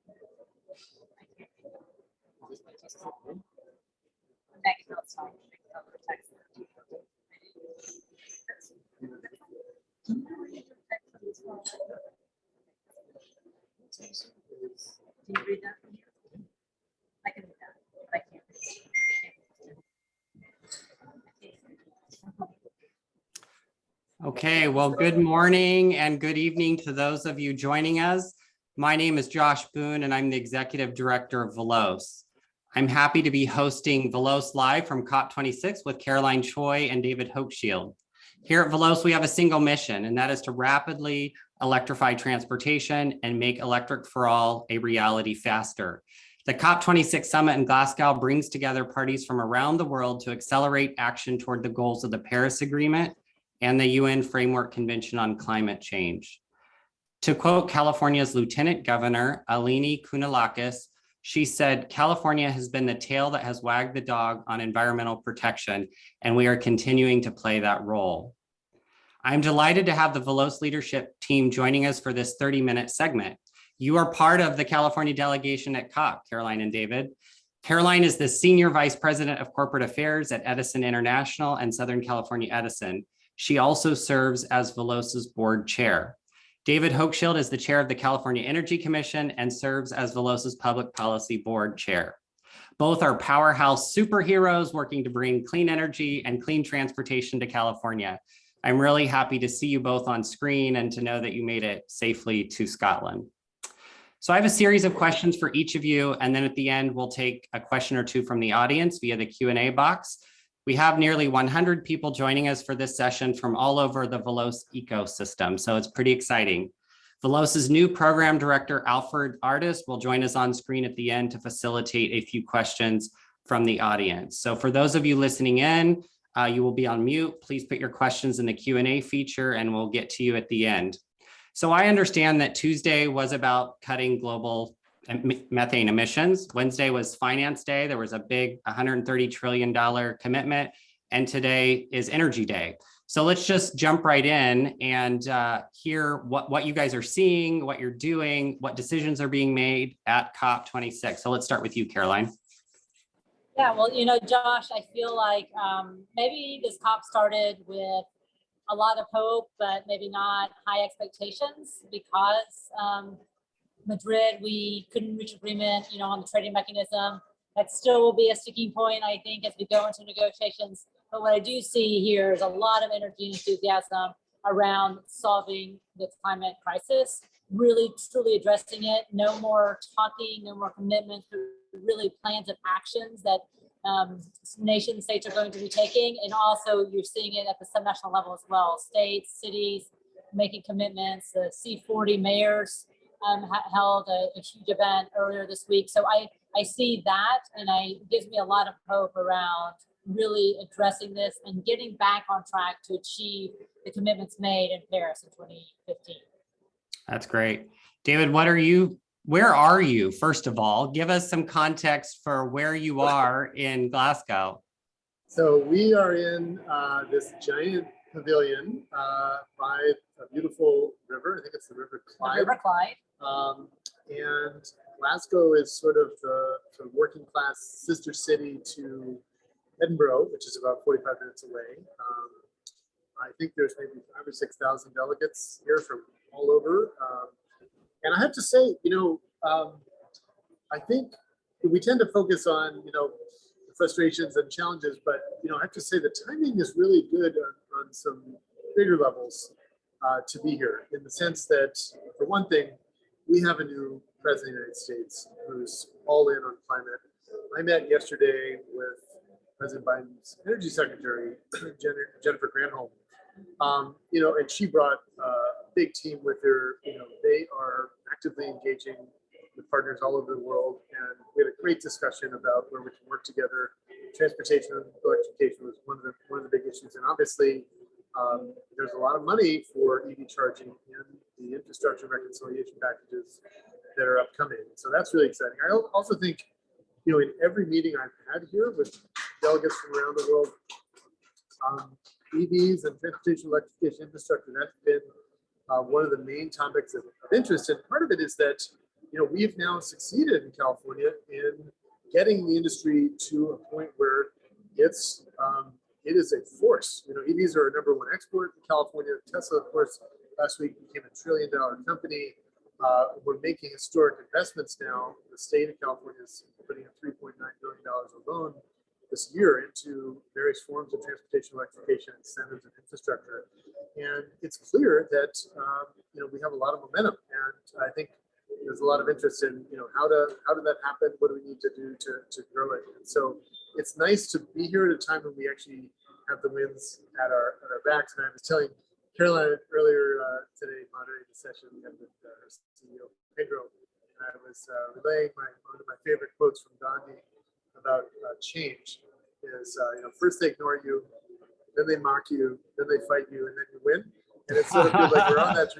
Can you read that from here? I can read that, but I can't read it. Okay, well, good morning and good evening to those of you joining us. My name is Josh Boone and I'm the Executive Director of Veloz. I'm happy to be hosting Veloz Live from COP26 with Caroline Choi and David Hochschild. Here at Veloz, we have a single mission, and that is to rapidly electrify transportation and make electric for all a reality faster. The COP26 summit in Glasgow brings together parties from around the world to accelerate action toward the goals of the Paris Agreement and the UN Framework Convention on Climate Change. To quote California's Lieutenant Governor, Eleni Kounalakis, she said, "California has been the tail that has wagged the dog on environmental protection, and we are continuing to play that role." I'm delighted to have the Veloz leadership team joining us for this 30-minute segment. You are part of the California delegation at COP, Caroline and David. Caroline is the Senior Vice President of Corporate Affairs at Edison International and Southern California Edison. She also serves as Veloz's board chair. David Hochschild is the chair of the California Energy Commission and serves as Veloz's public policy board chair. Both are powerhouse superheroes working to bring clean energy and clean transportation to California. I'm really happy to see you both on screen and to know that you made it safely to Scotland. So I have a series of questions for each of you, and then at the end, we'll take a question or two from the audience via the Q&A box. We have nearly 100 people joining us for this session from all over the Veloz ecosystem, so it's pretty exciting. Veloz's new program director, Alfred Artis, will join us on screen at the end to facilitate a few questions from the audience. So for those of you listening in, you will be on mute. Please put your questions in the Q&A feature and we'll get to you at the end. So I understand that Tuesday was about cutting global methane emissions. Wednesday was Finance Day. There was a big $130 trillion commitment. And today is Energy Day. So let's just jump right in and hear what you guys are seeing, what you're doing, what decisions are being made at COP26. So let's start with you, Caroline. Yeah, well, you know, Josh, I feel like maybe this COP started with a lot of hope, but maybe not high expectations because Madrid, we couldn't reach agreement, you know, on the trading mechanism. That still will be a sticking point, I think, as we go into negotiations. But what I do see here is a lot of energy and enthusiasm around solving the climate crisis, really truly addressing it. No more talking, no more commitments, but really plans and actions that nation states are going to be taking. And also you're seeing it at the subnational level as well. States, cities making commitments. The C40 mayors held a huge event earlier this week. So I see that, and it gives me a lot of hope around really addressing this and getting back on track to achieve the commitments made in Paris in 2015. That's great. David, where are you, first of all? Give us some context for where you are in Glasgow. So we are in this giant pavilion by a beautiful river. I think it's the River Clyde. The River Clyde. And Glasgow is sort of the working class sister city to Edinburgh, which is about 45 minutes away. I think there's maybe 5,000 or 6,000 delegates here from all over. And I have to say, you know, I think we tend to focus on, you know, the frustrations and challenges, but, you know, I have to say the timing is really good on some bigger levels to be here, in the sense that, for one thing, we have a new president of the United States who's all in on climate. I met yesterday with President Biden's energy secretary, Jennifer Granholm, you know, and she brought a big team with her. You know, they are actively engaging with partners all over the world, and we had a great discussion about where we can work together. Transportation and electrification was one of the big issues, and obviously there's a lot of money for EV charging in the infrastructure reconciliation packages that are upcoming. So that's really exciting. I also think, you know, in every meeting I've had here with delegates from around the world, EVs and transportation electrification infrastructure, that's been one of the main topics of interest. And part of it is that we've now succeeded in California in getting the industry to a point where it is a force. EVs are our number one export in California. Tesla, of course, last week became a $1 trillion company. We're making historic investments now. The state of California is putting in $3.9 billion alone this year into various forms of transportation electrification incentives and infrastructure. And it's clear that we have a lot of momentum, and I think there's a lot of interest in how did that happen? What do we need to do to grow it? And so it's nice to be here at a time when we actually have the winds at our backs. And I was telling Caroline earlier today, moderating the session we had with our CEO Pedro, and I was relaying one of my favorite quotes from Gandhi about change is first they ignore you, then they mock you, then they fight you, and then you win. And it sort of feels like we're on that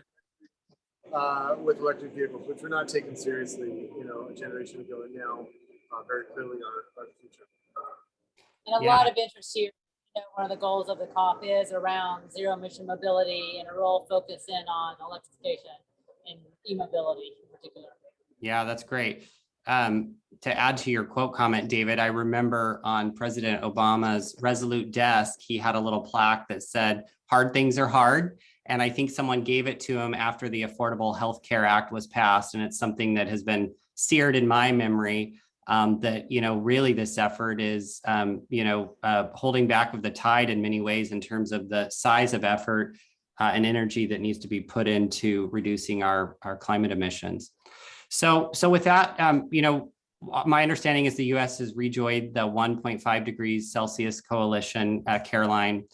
with electric vehicles, which we're not taking seriously, a generation ago, and now very clearly our future. And a lot of interest here. One of the goals of the COP is around zero emission mobility and a real focus in on electrification and e-mobility in particular. Yeah, that's great. To add to your quote comment, David, I remember on President Obama's Resolute desk, he had a little plaque that said, "Hard things are hard." And I think someone gave it to him after the Affordable Health Care Act was passed. And it's something that has been seared in my memory, that, really this effort is, holding back of the tide in many ways in terms of the size of effort and energy that needs to be put into reducing our climate emissions. So with that, my understanding is the U.S. has rejoined the 1.5 degrees Celsius coalition, Caroline.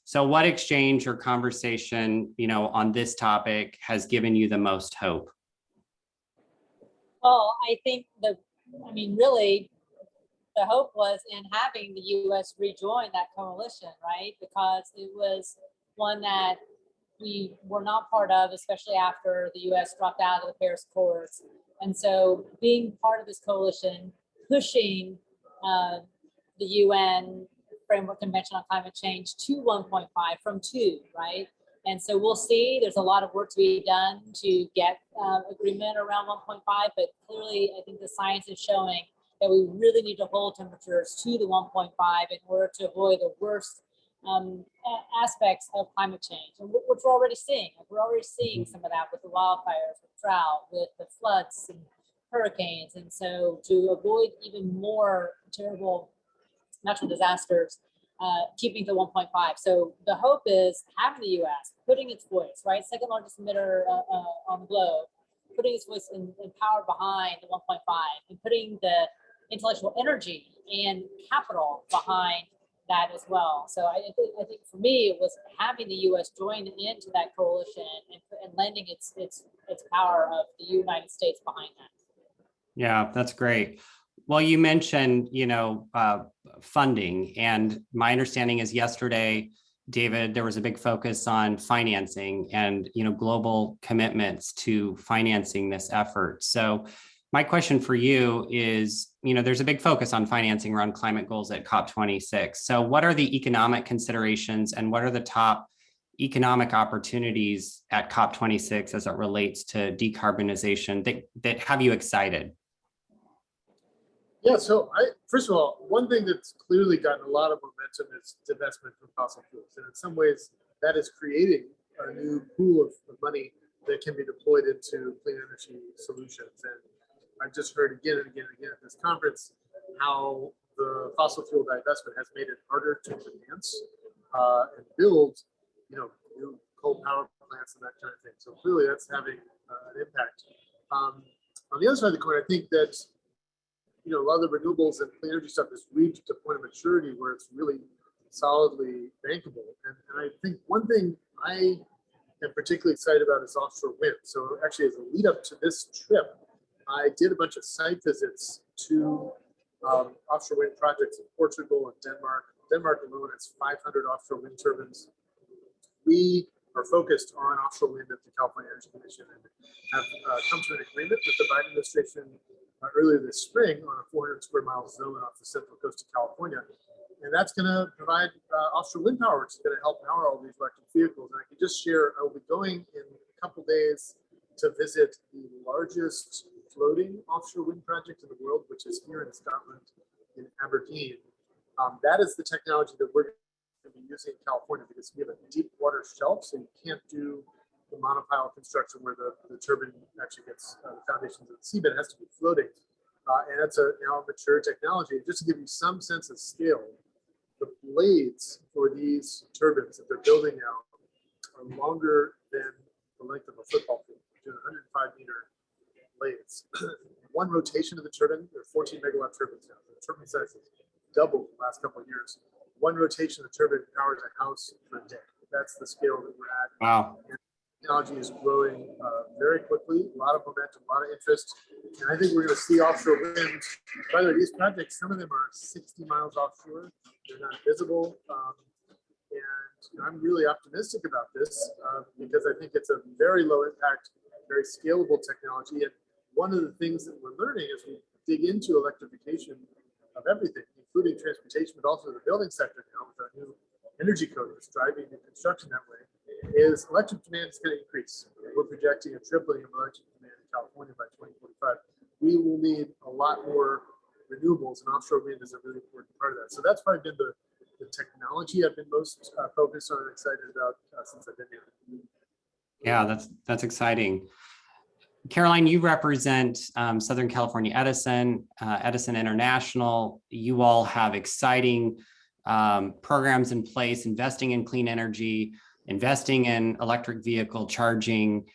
So what exchange or conversation, on this topic has given you the most hope? Well, I think really the hope was in having the U.S. rejoin that coalition, right? Because it was one that we were not part of, especially after the U.S. dropped out of the Paris Accords. And so being part of this coalition, pushing the UN Framework Convention on Climate Change to 1.5 from 2, right? And so we'll see. There's a lot of work to be done to get agreement around 1.5, but clearly I think the science is showing that we really need to hold temperatures to the 1.5 in order to avoid the worst aspects of climate change, and which we're already seeing. We're already seeing some of that with the wildfires, with drought, with the floods and hurricanes. And so to avoid even more terrible natural disasters, keeping to 1.5. So the hope is having the U.S. putting its voice, right, second largest emitter on the globe, putting its voice and power behind the 1.5 and putting the intellectual energy and capital behind that as well. So I think for me, it was having the U.S. join into that coalition and lending its power of the United States behind that. Yeah, that's great. Well, you mentioned, funding, and my understanding is yesterday, David, there was a big focus on financing and, global commitments to financing this effort. So my question for you is, there's a big focus on financing around climate goals at COP26. So what are the economic considerations and what are the top economic opportunities at COP26 as it relates to decarbonization that have you excited? Yeah, so first of all, one thing that's clearly gotten a lot of momentum is divestment from fossil fuels. And in some ways, that is creating a new pool of money that can be deployed into clean energy solutions. And I've just heard again and again and again at this conference how the fossil fuel divestment has made it harder to finance and build, new coal power plants and that kind of thing. So clearly that's having an impact. On the other side of the coin, I think that a lot of the renewables and clean energy stuff has reached a point of maturity where it's really solidly bankable. And I think one thing I am particularly excited about is offshore wind. So actually, as a lead up to this trip, I did a bunch of site visits to offshore wind projects in Portugal and Denmark. Denmark alone has 500 offshore wind turbines. We are focused on offshore wind at the California Energy Commission and have come to an agreement with the Biden administration earlier this spring on a 400 square mile zone off the central coast of California. And that's going to provide offshore wind power, which is going to help power all these electric vehicles. And I can just share, I will be going in a couple days to visit the largest floating offshore wind project in the world, which is here in Scotland, in Aberdeen. That is the technology that we're going to be using in California because we have a deep water shelf, so you can't do the monopile construction where the turbine actually gets the foundations of the seabed. It has to be floating. And it's a now mature technology. Just to give you some sense of scale, the blades for these turbines that they're building now are longer than the length of a football field, 105-meter blades. One rotation of the turbine, there are 14 megawatt turbines now. The turbine size has doubled in the last couple of years. One rotation of the turbine powers a house for a day. That's the scale that we're at. Wow. And technology is growing very quickly, a lot of momentum, a lot of interest. And I think we're going to see offshore wind. By the way, these projects, some of them are 60 miles offshore. They're not visible. And I'm really optimistic about this because I think it's a very low impact, very scalable technology. And one of the things that we're learning as we dig into electrification of everything, including transportation, but also the building sector now with our new energy code that's driving the construction that way, is electric demand is going to increase. We're projecting a tripling of electric demand in California by 2045. We will need a lot more renewables, and offshore wind is a really important part of that. So that's probably been the technology I've been most focused on and excited about since I've been here. Yeah, that's exciting. Caroline, you represent Southern California Edison, Edison International. You all have exciting programs in place, investing in clean energy, investing in electric vehicle charging.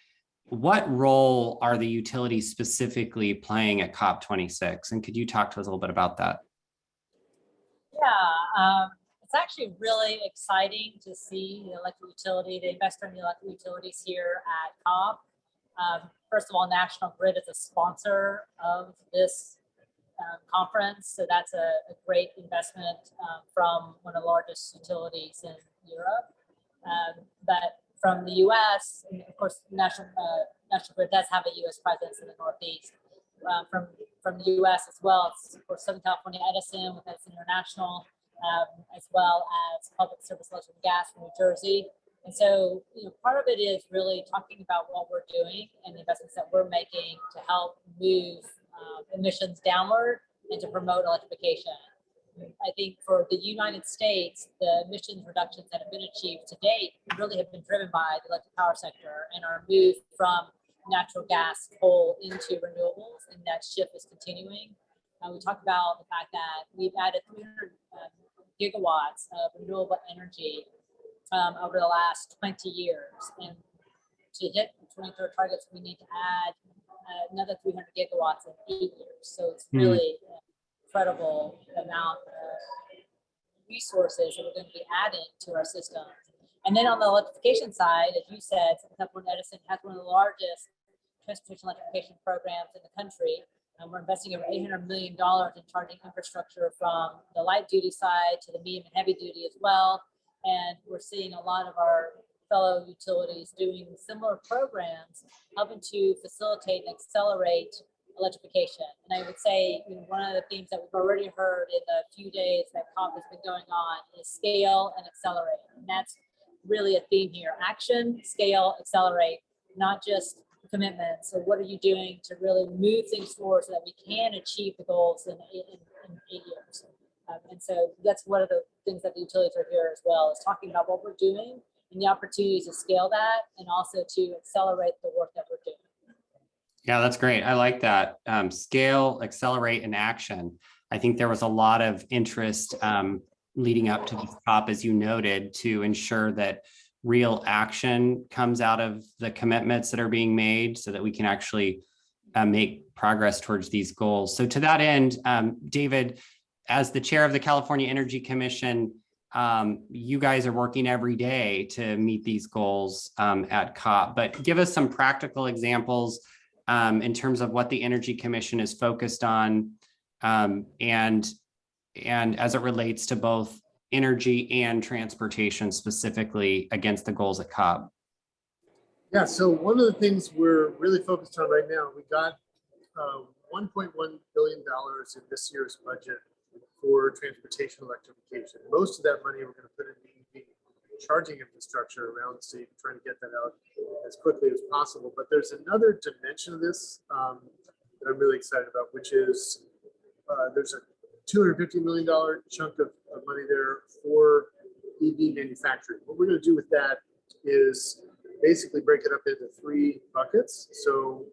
What role are the utilities specifically playing at COP26? And could you talk to us a little bit about that? Yeah, it's actually really exciting to see the electric utility, the investor in the electric utilities here at COP. First of all, National Grid is a sponsor of this conference, so that's a great investment from one of the largest utilities in Europe. But from the U.S., and of course, National Grid does have a U.S. presence in the Northeast. From the U.S. as well, it's of course Southern California Edison with Edison International, as well as Public Service Electric and Gas from New Jersey. And so, part of it is really talking about what we're doing and the investments that we're making to help move emissions downward and to promote electrification. I think for the United States, the emissions reductions that have been achieved to date really have been driven by the electric power sector and our move from natural gas, coal into renewables, and that shift is continuing. We talked about the fact that we've added 300 gigawatts of renewable energy over the last 20 years. And to hit the 2030 targets, we need to add another 300 gigawatts in 8 years. So it's really an incredible amount of resources that we're going to be adding to our systems. And then on the electrification side, as you said, Southern California Edison has one of the largest transportation electrification programs in the country. We're investing over $800 million in charging infrastructure from the light duty side to the medium and heavy duty as well. And we're seeing a lot of our fellow utilities doing similar programs, helping to facilitate and accelerate electrification. And I would say one of the themes that we've already heard in the few days that COP has been going on is scale and accelerate. And that's really a theme here: action, scale, accelerate, not just commitments. So what are you doing to really move things forward so that we can achieve the goals in 8 years? And so that's one of the things that the utilities are here as well, is talking about what we're doing and the opportunities to scale that and also to accelerate the work that we're doing. Yeah, that's great. I like that. Scale, accelerate, and action. I think there was a lot of interest leading up to this COP, as you noted, to ensure that real action comes out of the commitments that are being made so that we can actually make progress towards these goals. So to that end, David, as the chair of the California Energy Commission, you guys are working every day to meet these goals at COP, but give us some practical examples in terms of what the Energy Commission is focused on and as it relates to both energy and transportation specifically against the goals at COP. Yeah, so one of the things we're really focused on right now, we got $1.1 billion in this year's budget for transportation electrification. Most of that money we're going to put in the EV charging infrastructure around the state, trying to get that out as quickly as possible. But there's another dimension of this that I'm really excited about, which is there's a $250 million chunk of money there for EV manufacturing. What we're going to do with that is basically break it up into 3 buckets. So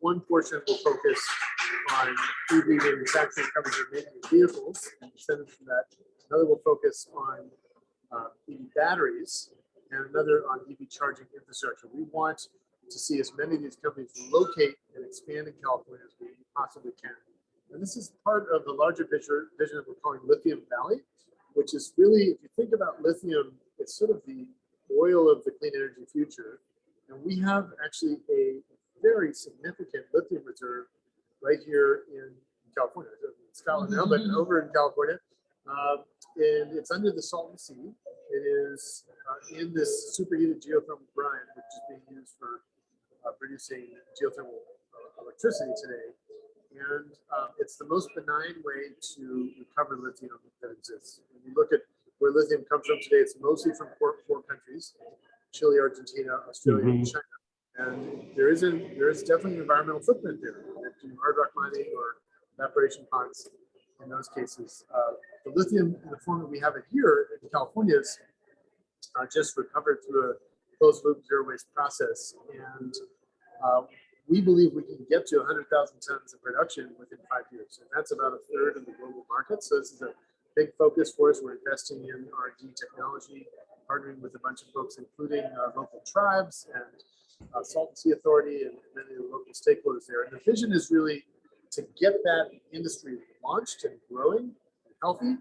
one portion will focus on EV manufacturing, covering the making of vehicles and incentives from that. Another will focus on EV batteries, and another on EV charging infrastructure. We want to see as many of these companies locate and expand in California as we possibly can. And this is part of the larger vision that we're calling Lithium Valley, which is really, if you think about lithium, it's sort of the oil of the clean energy future. And we have actually a very significant lithium reserve right here in California. In Scotland now, but over in California. And it's under the Salton Sea. It is in this superheated geothermal brine, which is being used for producing geothermal electricity today. And it's the most benign way to recover lithium that exists. When you look at where lithium comes from today, it's mostly from four countries: Chile, Argentina, Australia, and China. And there is definitely an environmental footprint there. If you do hard rock mining or evaporation ponds, in those cases, the lithium in the form that we have it here in California is just recovered through a closed loop zero waste process. And we believe we can get to 100,000 tons of production within 5 years. And that's about a third of the global market. So this is a big focus for us. We're investing in R&D technology, partnering with a bunch of folks, including local tribes and Salton Sea Authority and many of the local stakeholders there. And the vision is really to get that industry launched and growing and healthy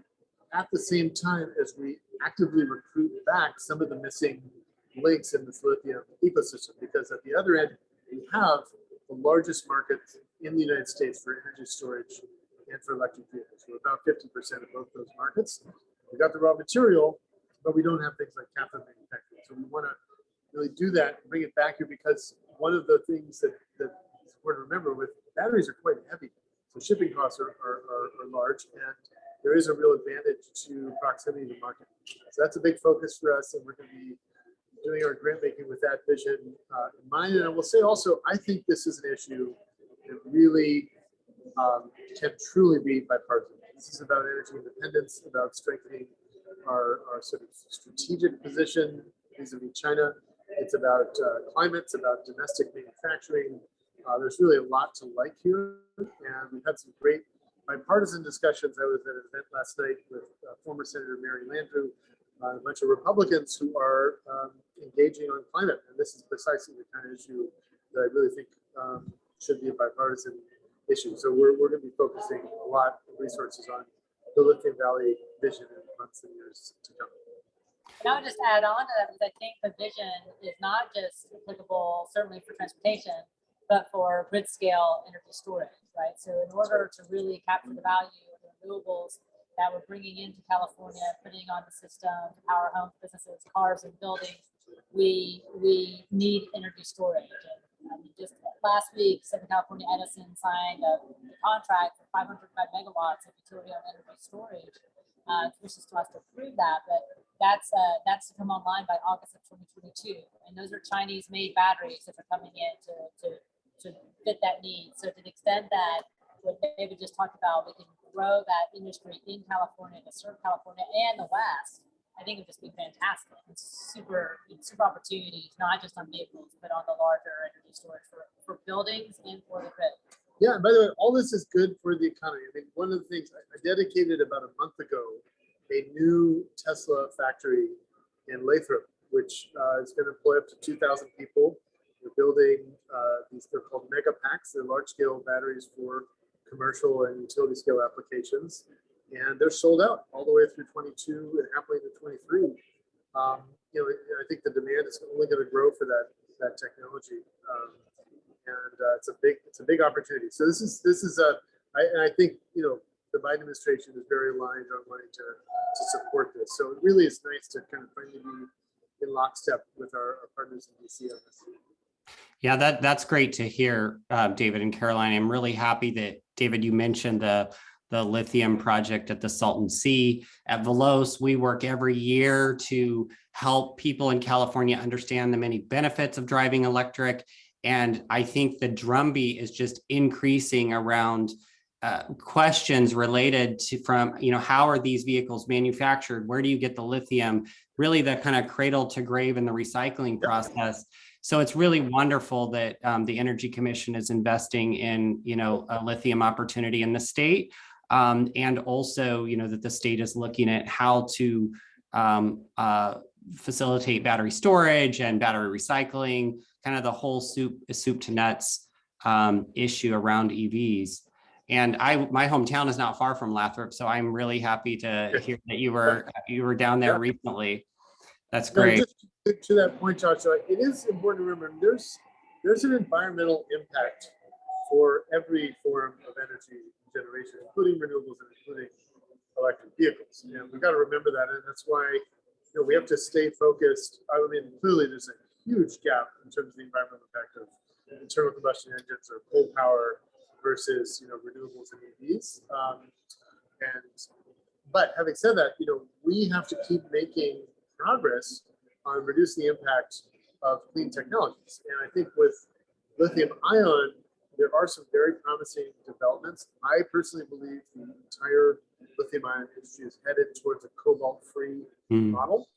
at the same time as we actively recruit back some of the missing links in this lithium ecosystem. Because at the other end, we have the largest market in the United States for energy storage and for electric vehicles. We're about 50% of both those markets. We got the raw material, but we don't have things like cathode manufacturing. So we want to really do that and bring it back here, because one of the things that is important to remember with batteries are quite heavy. So shipping costs are large, and there is a real advantage to proximity to the market. So that's a big focus for us, and we're going to be doing our grant making with that vision in mind. And I will say also, I think this is an issue that really can truly be bipartisan. This is about energy independence, about strengthening our sort of strategic position vis-a-vis China. It's about climate, it's about domestic manufacturing. There's really a lot to like here, and we've had some great bipartisan discussions. I was at an event last night with former Senator Mary Landrieu, a bunch of Republicans who are engaging on climate, and this is precisely the kind of issue that I really think should be a bipartisan issue. So we're going to be focusing a lot of resources on the Lithium Valley vision in the months and years to come. And I would just add on to that, because I think the vision is not just applicable certainly for transportation, but for grid scale energy storage, right? So in order to really capture the value of the renewables that we're bringing into California, putting on the system to power homes, businesses, cars, and buildings, we need energy storage. And I mean, just last week, Southern California Edison signed a contract for 505 megawatts of utility-owned energy storage. Which is to us to approve that, but that's to come online by August of 2022. And those are Chinese-made batteries that are coming in to fit that need. So to the extent that what David just talked about, we can grow that industry in California to serve California and the West, I think it would just be fantastic. It's super opportunities, not just on vehicles, but on the larger energy storage for buildings and for the grid. Yeah, and by the way, all this is good for the economy. I mean, one of the things I dedicated about a month ago, a new Tesla factory in Lathrop, which is going to employ up to 2,000 people. We're building these, they're called mega packs. They're large scale batteries for commercial and utility scale applications. And they're sold out all the way through 22 and halfway to 23. You know, I think the demand is only going to grow for that technology. And it's a big opportunity. So this is I think, you know, the Biden administration is very aligned on wanting to support this. So it really is nice to kind of finally be in lockstep with our partners in DC on this. Yeah, that's great to hear, David and Caroline. I'm really happy that, David, you mentioned the lithium project at the Salton Sea. At Veloz, we work every year to help people in California understand the many benefits of driving electric And I think the drumbeat is just increasing around questions related to how are these vehicles manufactured? Where do you get the lithium? Really the kind of cradle to grave in the recycling process. So it's really wonderful that the Energy Commission is investing in, a lithium opportunity in the state. And also, that the state is looking at how to facilitate battery storage and battery recycling, kind of the whole soup to nuts issue around EVs. And my hometown is not far from Lathrop, so I'm really happy to hear that you were down there recently. That's great. No, just to that point, Joshua, it is important to remember there's an environmental impact for every form of energy generation, including renewables and including electric vehicles. And we've got to remember that, and that's why we have to stay focused. I mean, clearly there's a huge gap in terms of the environmental impact of internal combustion engines or coal power versus renewables and EVs. But having said that, we have to keep making progress on reducing the impact of clean technologies. And I think with lithium ion, there are some very promising developments. I personally believe the entire lithium ion industry is headed towards a cobalt-free model.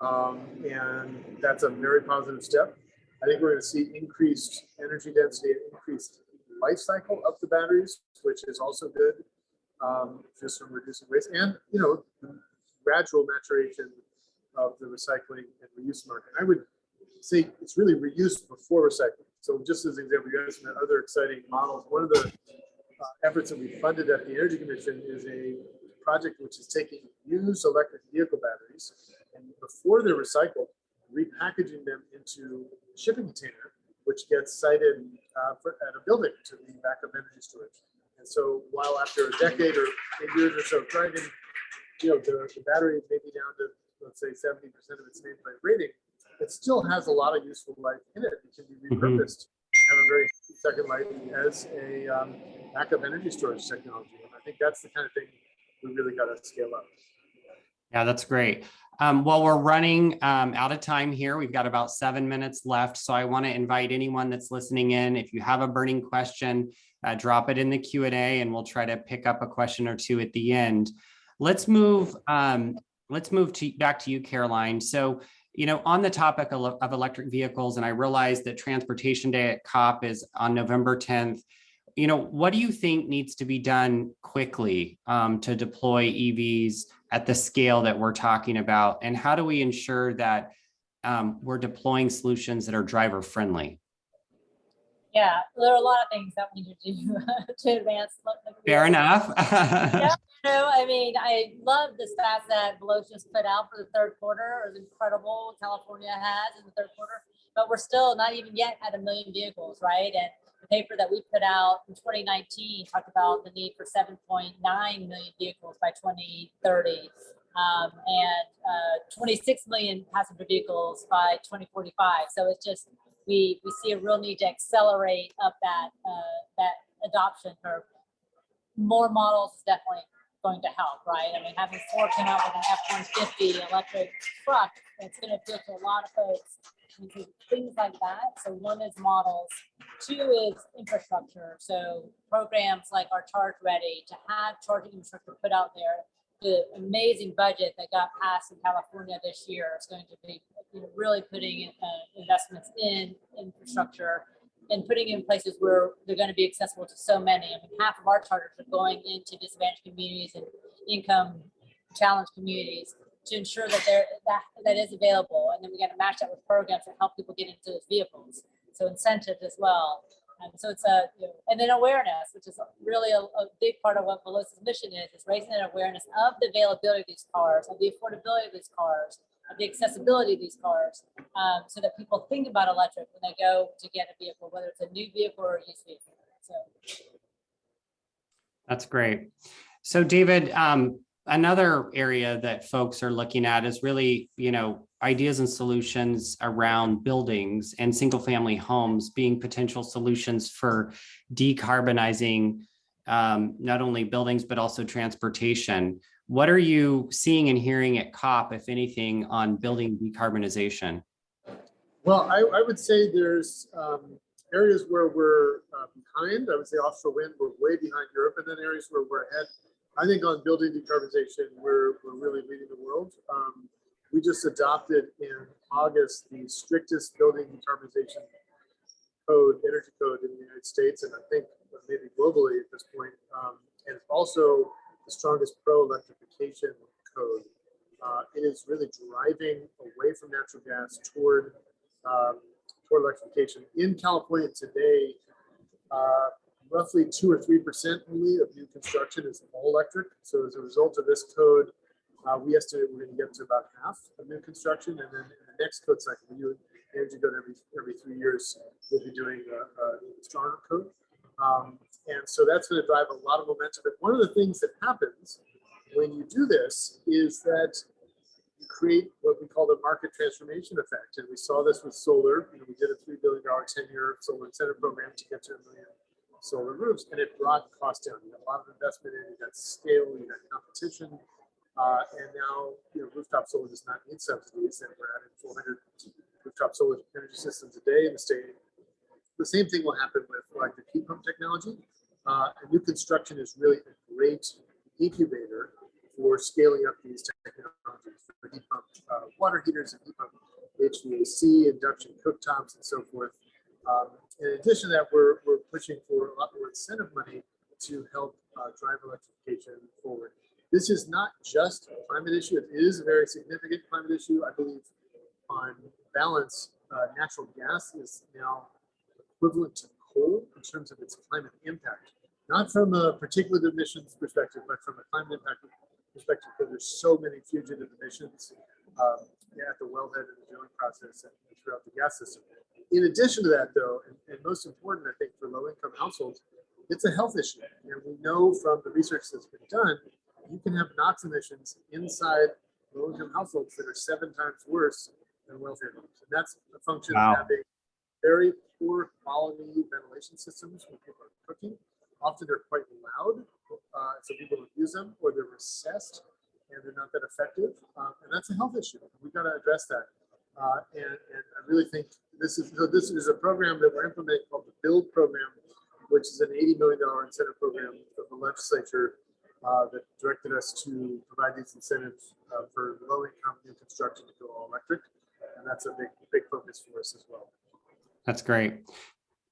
And that's a very positive step. I think we're going to see increased energy density and increased life cycle of the batteries, which is also good, just from reducing waste and the gradual maturation of the recycling and reuse market. I would say it's really reuse before recycling. So just as an example, you guys have other exciting models. One of the efforts that we funded at the Energy Commission is a project which is taking used electric vehicle batteries and before they're recycled, repackaging them into a shipping container, which gets sited at a building to be backup energy storage. And so while after a decade or 8 years or so driving, the battery may be down to, let's say, 70% of its nameplate rating, it still has a lot of useful life in it. It can be repurposed, have a very second life as a backup energy storage technology. And I think that's the kind of thing we really got to scale up. Yeah, that's great. Well, we're running out of time here. We've got about 7 minutes left. So I want to invite anyone that's listening in, if you have a burning question, drop it in the Q&A and we'll try to pick up a question or two at the end. Let's move back to you, Caroline. So, on the topic of electric vehicles, and I realize that Transportation Day at COP is on November 10th. What do you think needs to be done quickly to deploy EVs at the scale that we're talking about? And how do we ensure that we're deploying solutions that are driver friendly? Yeah, there are a lot of things that we need to do to advance. Fair enough. Yeah, I love the stats that Veloz just put out for the third quarter. It was incredible what California has in the third quarter, but we're still not even yet at 1 million vehicles, right? And the paper that we put out in 2019 talked about the need for 7.9 million vehicles by 2030 and 26 million passenger vehicles by 2045. So it's just, we see a real need to accelerate up that adoption curve. More models is definitely going to help, right? Having Ford come out with an F-150 electric truck, it's going to appeal to a lot of folks. Things like that. So one is models, two is infrastructure. So programs like our Charge Ready, to have charging infrastructure put out there. The amazing budget that got passed in California this year is going to be really putting investments in infrastructure and putting in places where they're going to be accessible to so many. Half of our chargers are going into disadvantaged communities and income challenged communities to ensure that that is available. And then we got to match that with programs that help people get into those vehicles. So incentives as well. And so it's and then awareness, which is really a big part of what Veloz's mission is raising an awareness of the availability of these cars, of the affordability of these cars, of the accessibility of these cars, so that people think about electric when they go to get a vehicle, whether it's a new vehicle or a used vehicle. So that's great. So David, another area that folks are looking at is really, ideas and solutions around buildings and single family homes being potential solutions for decarbonizing not only buildings, but also transportation. What are you seeing and hearing at COP, if anything, on building decarbonization? Well, I would say there's areas where we're behind, I would say offshore wind, we're way behind Europe, and then areas where we're ahead. I think on building decarbonization, we're really leading the world. We just adopted in August the strictest building decarbonization code, energy code in the United States, and I think maybe globally at this point, and also the strongest pro-electrification code. It is really driving away from natural gas toward electrification. In California today, roughly 2 or 3% only of new construction is all electric. So as a result of this code, we estimate we're going to get to about half of new construction, and then in the next code cycle, we do energy code every 3 years. We'll be doing a stronger code, and so that's going to drive a lot of momentum. But one of the things that happens when you do this is that you create what we call the market transformation effect, and we saw this with solar. We did a $3 billion 10-year solar incentive program to get to 1 million solar roofs, and it brought costs down. You got a lot of investment in, you got scale, you got competition. And now, rooftop solar does not need subsidies, and we're adding 400 rooftop solar energy systems a day in the state. The same thing will happen with electric heat pump technology. And new construction is really a great incubator for scaling up these technologies for heat pump water heaters and heat pump HVAC, induction cooktops, and so forth. In addition to that, we're pushing for a lot more incentive money to help drive electrification forward. This is not just a climate issue. It is a very significant climate issue. I believe on balance, natural gas is now equivalent to coal in terms of its climate impact, not from a particulate emissions perspective, but from a climate impact perspective, because there's so many fugitive emissions at the wellhead and the drilling process and throughout the gas system. In addition to that, though, and most important, I think, for low-income households, it's a health issue. And we know from the research that's been done, you can have NOx emissions inside low-income households that are 7 times worse than welfare homes. And that's a function of having very poor quality ventilation systems when people are cooking. Often they're quite loud, so people don't use them, or they're recessed and they're not that effective. And that's a health issue. We've got to address that. And I really think this is a program that we're implementing called the Build Program, which is an $80 million incentive program from the legislature that directed us to provide these incentives for low-income new construction to go all electric, and that's a big focus for us as well. That's great.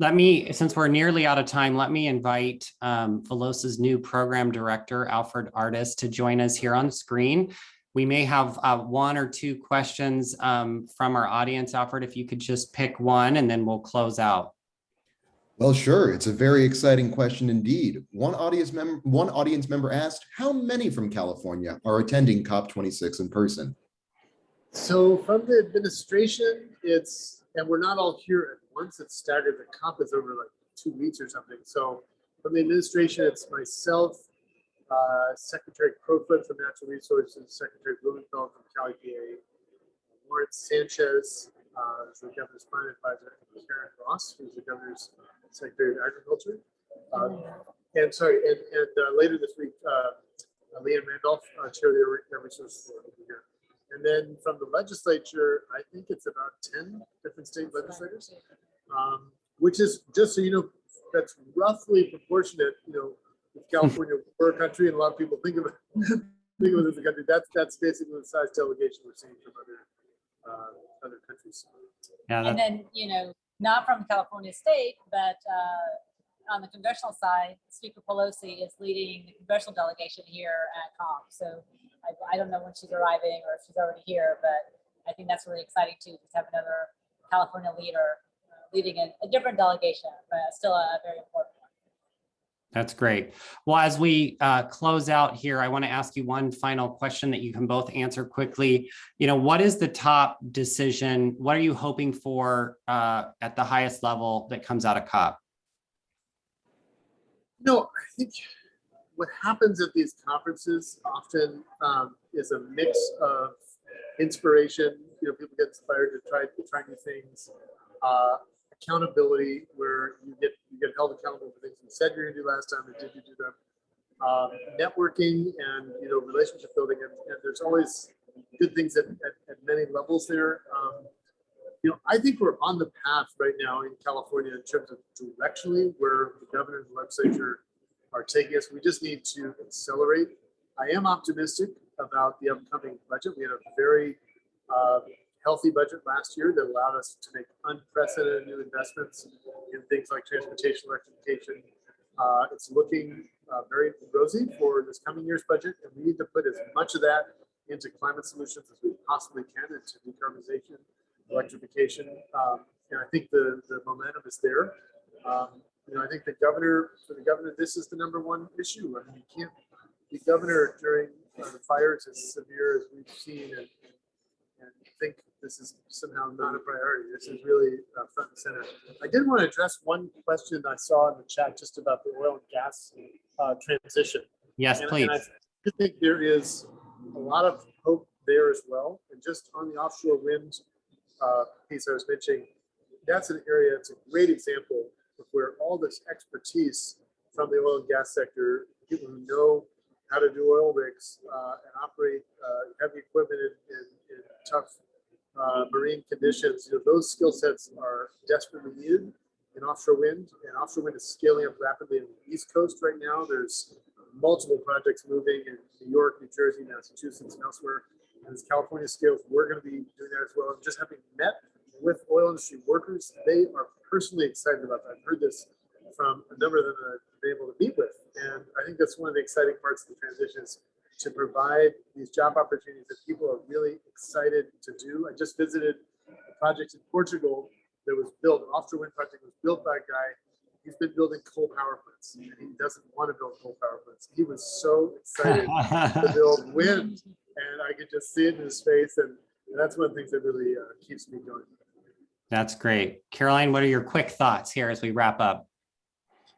Since we're nearly out of time, let me invite Veloz's new program director, Alfred Artis, to join us here on screen. We may have 1 or 2 questions from our audience. Alfred, if you could just pick one, and then we'll close out. Well, sure. It's a very exciting question indeed. One audience member asked, how many from California are attending COP26 in person? So from the administration, and we're not all here at once, it's staggered. The COP is over like 2 weeks or something. So from the administration, it's myself, Secretary Crowfoot from Natural Resources, Secretary Blumenfeld from Cali, PA, Lawrence Sanchez, is the governor's climate advisor, and Karen Ross, who's the governor's Secretary of Agriculture. And later this week, Leanne Randolph, Chair of the Resources Board, will be here. And then from the legislature, I think it's about 10 different state legislators, which is, just so you know, that's roughly proportionate. If California were a country, and a lot of people think of it as a country, that's basically the size delegation we're seeing from other countries. Yeah, and then, not from California State, but on the congressional side, Speaker Pelosi is leading the congressional delegation here at COP. So I don't know when she's arriving or if she's already here, but I think that's really exciting too, to have another California leader leading a different delegation, but still a very important one. That's great. Well, as we close out here, I want to ask you one final question that you can both answer quickly. What is the top decision? What are you hoping for at the highest level that comes out of COP? I think what happens at these conferences often is a mix of inspiration. People get inspired to try new things. Accountability, where you get held accountable for things you said you're going to do last time, and did you do them? Networking and relationship building, and there's always good things at many levels there. I think we're on the path right now in California in terms of directionally where the governor and the legislature are taking us. We just need to accelerate. I am optimistic about the upcoming budget. We had a very healthy budget last year that allowed us to make unprecedented new investments in things like transportation electrification. It's looking very rosy for this coming year's budget, and we need to put as much of that into climate solutions as we possibly can, into decarbonization, electrification, and I think the momentum is there. I think for the governor, this is the #1 issue. I mean, you can't be governor during the fires as severe as we've seen and think this is somehow not a priority. This is really front and center. I did want to address one question I saw in the chat just about the oil and gas transition. Yes, please. And I think there is a lot of hope there as well. And just on the offshore wind piece I was mentioning, that's an area, it's a great example of where all this expertise from the oil and gas sector, people who know how to do oil rigs and operate heavy equipment in tough marine conditions, those skill sets are desperately needed in offshore wind. And offshore wind is scaling up rapidly in the East Coast right now. There's multiple projects moving in New York, New Jersey, Massachusetts, and elsewhere. And as California scales, we're going to be doing that as well. And just having met with oil industry workers, they are personally excited about that. I've heard this from a number of them that I've been able to meet with. And I think that's one of the exciting parts of the transition is to provide these job opportunities that people are really excited to do. I just visited a project in Portugal that was built, an offshore wind project was built by a guy. He's been building coal power plants and he doesn't want to build coal power plants. He was so excited to build wind, and I could just see it in his face. And that's one of the things that really keeps me going. That's great. Caroline, what are your quick thoughts here as we wrap up?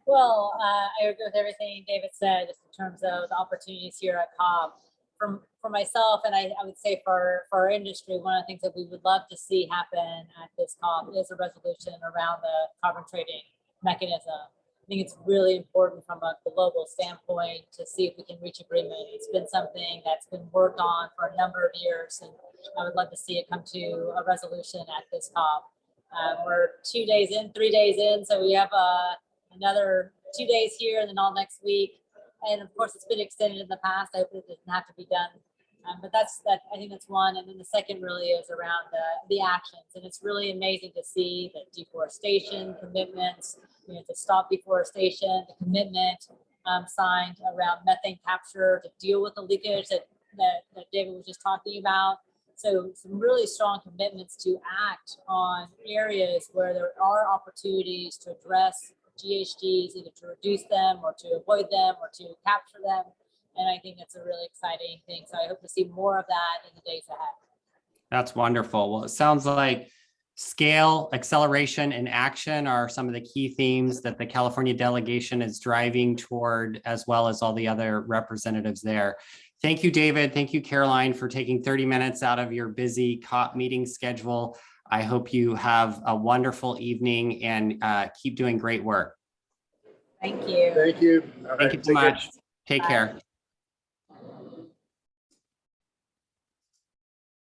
Well, I agree with everything David said, just in terms of the opportunities here at COP. For myself, and I would say for our industry, one of the things that we would love to see happen at this COP is a resolution around the carbon trading mechanism. I think it's really important from a global standpoint to see if we can reach agreement. It's been something that's been worked on for a number of years, and I would love to see it come to a resolution at this COP. We're 2 days in, 3 days in, so we have another 2 days here and then all next week. And of course, it's been extended in the past. I hope it doesn't have to be done. But I think that's one. And then the second really is around the actions. And it's really amazing to see the deforestation commitments, to stop deforestation, the commitment signed around methane capture to deal with the leakage that David was just talking about. So some really strong commitments to act on areas where there are opportunities to address GHGs, either to reduce them or to avoid them or to capture them. And I think it's a really exciting thing. So I hope to see more of that in the days ahead. That's wonderful. Well, it sounds like scale, acceleration, and action are some of the key themes that the California delegation is driving toward, as well as all the other representatives there. Thank you, David. Thank you, Caroline, for taking 30 minutes out of your busy COP meeting schedule. I hope you have a wonderful evening and keep doing great work. Thank you. Thank you. Thank you so much. Take care.